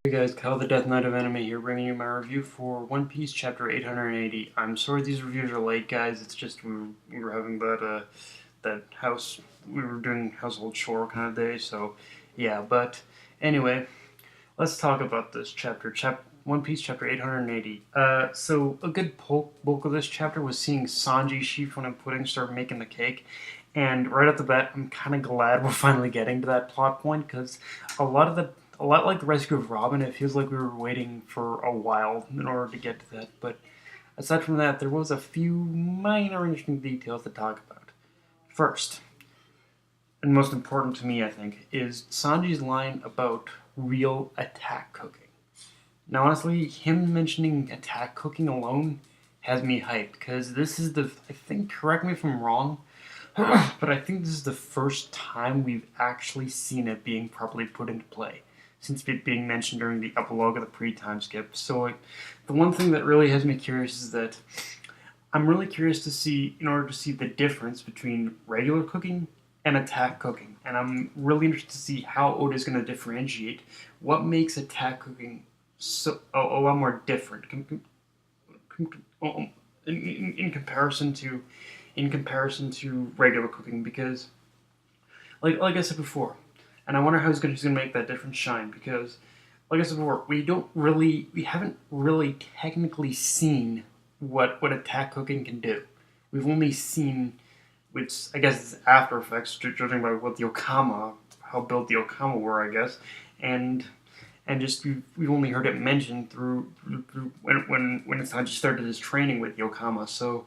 Hey guys, Kyle the Death Knight of Anime here, bringing you my review for One Piece Chapter 880. I'm sorry these reviews are late, guys. It's just we were having we were doing household chore kind of day, so yeah. But anyway, let's talk about this One Piece Chapter 880. So a good bulk of this chapter was seeing Sanji, Shifu, and Pudding start making the cake. And right off the bat, I'm kind of glad we're finally getting to that plot point because a lot like the rescue of Robin, it feels like we were waiting for a while in order to get to that. But aside from that, there was a few minor interesting details to talk about. First, and most important to me, I think, is Sanji's line about real attack cooking. Now, honestly, him mentioning attack cooking alone has me hyped because this is I think, correct me if I'm wrong, but I think this is the first time we've actually seen it being properly put into play since it being mentioned during the epilogue of the pre-time skip. So the one thing that really has me curious is that I'm really curious to see, in order to see the difference between regular cooking and attack cooking. And I'm really interested to see how Oda is going to differentiate what makes attack cooking a lot more different in comparison to regular cooking, because like I said before, and I wonder how he's gonna make that difference shine, because like I said before, we haven't really technically seen what attack cooking can do. We've only seen, which I guess is after effects, judging by what how built the Okama were, I guess, and just we've only heard it mentioned through when Sanji started his training with the Okama. So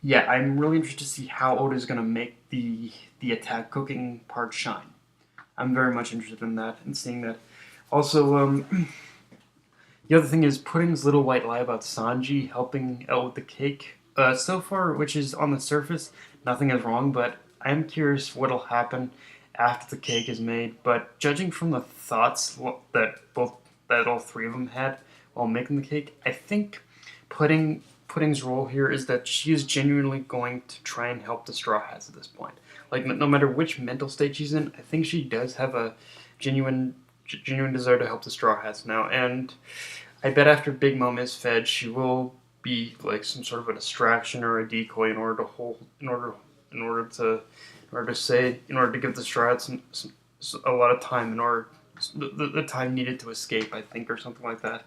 yeah, I'm really interested to see how Oda is going to make the attack cooking part shine. I'm very much interested in that and seeing that. Also, the other thing is Pudding's little white lie about Sanji helping out with the cake. So far, which is on the surface, nothing is wrong, but I'm curious what'll happen after the cake is made. But judging from the thoughts that all three of them had while making the cake, I think Pudding's role here is that she is genuinely going to try and help the Straw Hats at this point. Like, no matter which mental state she's in, I think she does have a genuine desire to help the Straw Hats now. And I bet after Big Mom is fed, she will be like some sort of a distraction or a decoy in order to give the Straw Hats a lot of time, in order the time needed to escape, I think, or something like that,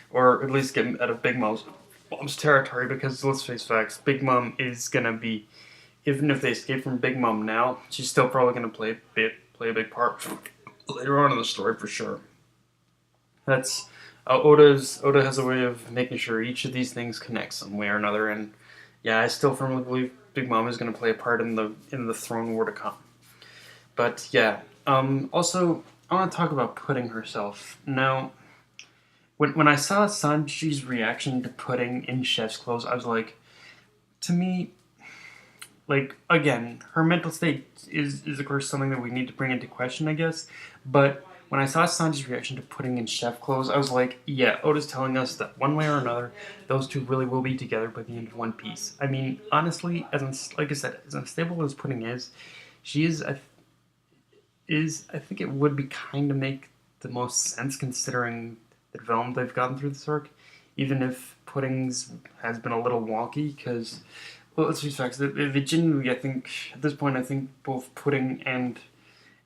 or at least get out of Big Mom's territory. Because let's face facts, Big Mom is gonna be, even if they escape from Big Mom now, she's still probably gonna play a big part later on in the story for sure. That's Oda has a way of making sure each of these things connect some way or another, and yeah, I still firmly believe Big Mom is going to play a part in the throne war to come. But yeah, also I want to talk about Pudding herself now. When I saw Sanji's reaction to Pudding in chef's clothes, I was like, to me, like, again, her mental state is of course something that we need to bring into question, I guess. But when I saw Sanji's reaction to Pudding in chef clothes, I was like, yeah, Oda's telling us that one way or another, those two really will be together by the end of One Piece. I mean, honestly, like I said, as unstable as Pudding is, she I think it would be kind of make the most sense considering the development they've gotten through this arc, even if Pudding's has been a little wonky, because, well, let's face facts, they genuinely, I think, at this point, I think both Pudding and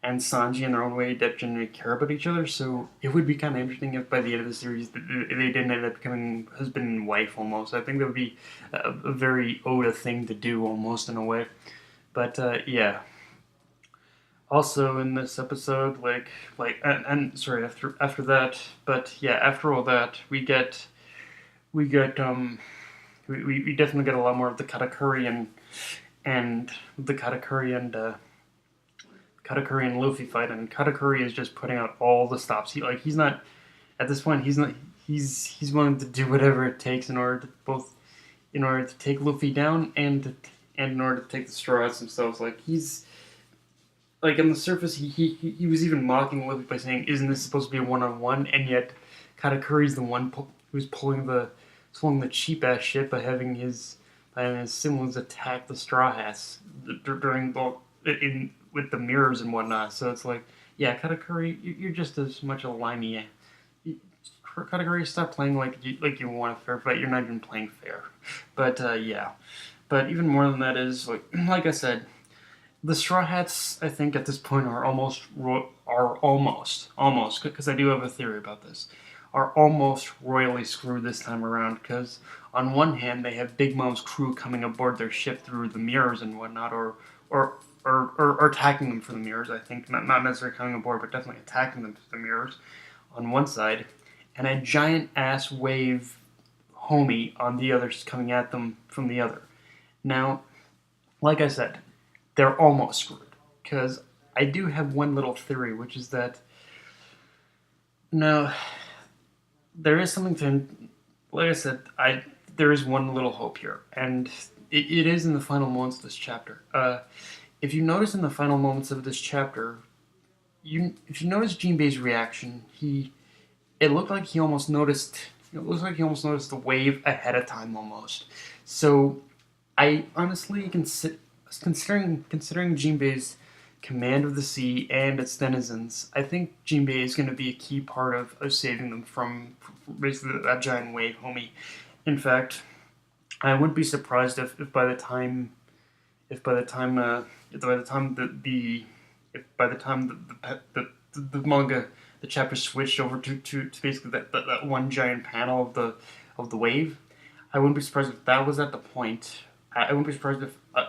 Sanji in their own way that genuinely care about each other, so it would be kind of interesting if by the end of the series they didn't end up becoming husband and wife almost. I think that would be a very Oda thing to do almost in a way. But yeah. Also in this episode, and sorry, after that, but yeah, after all that, we definitely get a lot more of the Katakuri and the Katakuri and Luffy fight, and Katakuri is just putting out all the stops. He's not, at this point, he's willing to do whatever it takes in order to take Luffy down, and in order to take the Straw Hats themselves. Like, he's like, on the surface, he was even mocking Luffy by saying, "Isn't this supposed to be a one-on-one?" And yet Katakuri's the one who's pulling the cheap ass shit by having his siblings attack the Straw Hats during with the mirrors and whatnot. So it's like, yeah, Katakuri, you're just as much a limey. category. Stop playing like you want a fair fight. You're not even playing fair. But yeah. But even more than that is like I said, the Straw Hats I think at this point are almost because I do have a theory about this, are almost royally screwed this time around because on one hand they have Big Mom's crew coming aboard their ship through the mirrors and whatnot, or attacking them from the mirrors. I think not necessarily coming aboard, but definitely attacking them through the mirrors on one side, and a giant ass wave homie on the other coming at them from the other. Now, like I said, they're almost screwed because I do have one little theory, which is that no, there is something to. Like I said, there is one little hope here, and it is in the final moments of this chapter. If you notice in the final moments of this chapter, if you notice Jinbe's reaction, it looked like he almost noticed. It looks like he almost noticed the wave ahead of time, almost. So, I honestly considering Jinbe's command of the sea and its denizens, I think Jimbe is going to be a key part of saving them from basically that giant wave, homie. In fact, I wouldn't be surprised if by the time if by the time the manga, the chapter switched over to basically that one giant panel of the wave. I wouldn't be surprised if that was at the point. I wouldn't be surprised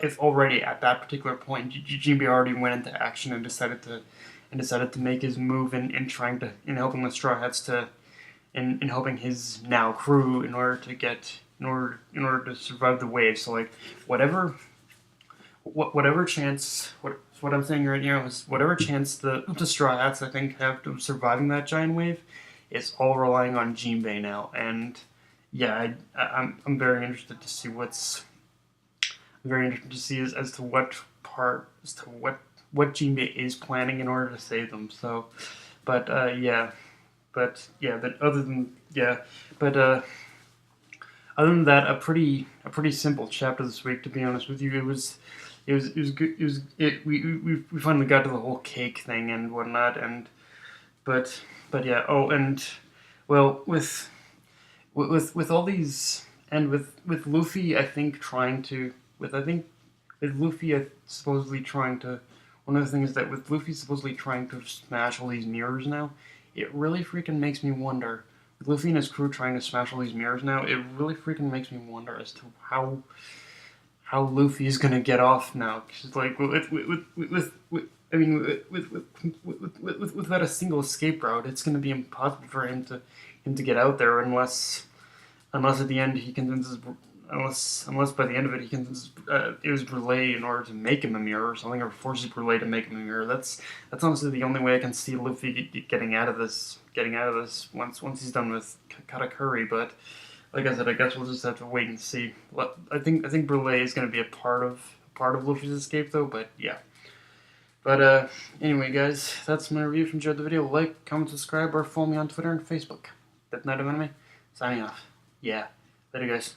if already at that particular point Jimbe already went into action and decided to make his move in helping the Straw Hats in helping his now crew in order to survive the wave. So like whatever chance what I'm saying right now is whatever chance the Straw Hats I think have of surviving that giant wave, it's all relying on Jinbe now. And yeah, I'm very interested to see as to what Jinbe is planning in order to save them. So, but yeah, But other than that, a pretty simple chapter this week. To be honest with you, it was good. We finally got to the whole cake thing and whatnot, and but yeah. Oh, and well, with all these, and with Luffy, I think trying to with Luffy supposedly trying to. One of the things that with Luffy supposedly trying to smash all these mirrors now, it really freaking makes me wonder. With Luffy and his crew trying to smash all these mirrors now, it really freaking makes me wonder as to how Luffy is gonna get off now. Cause like I mean without a single escape route, it's gonna be impossible for him to get out there unless at the end he convinces unless by the end of it he convinces it was Brule in order to make him a mirror or something, or forces Brule to make him a mirror. That's honestly the only way I can see Luffy getting out of this once he's done with Katakuri. But like I said, I guess we'll just have to wait and see. I think Brule is going to be a part of Luffy's escape though. But yeah. But anyway, guys, that's my review. If you enjoyed the video, like, comment, subscribe, or follow me on Twitter and Facebook. That Night of Anime, signing off. Yeah, later, guys.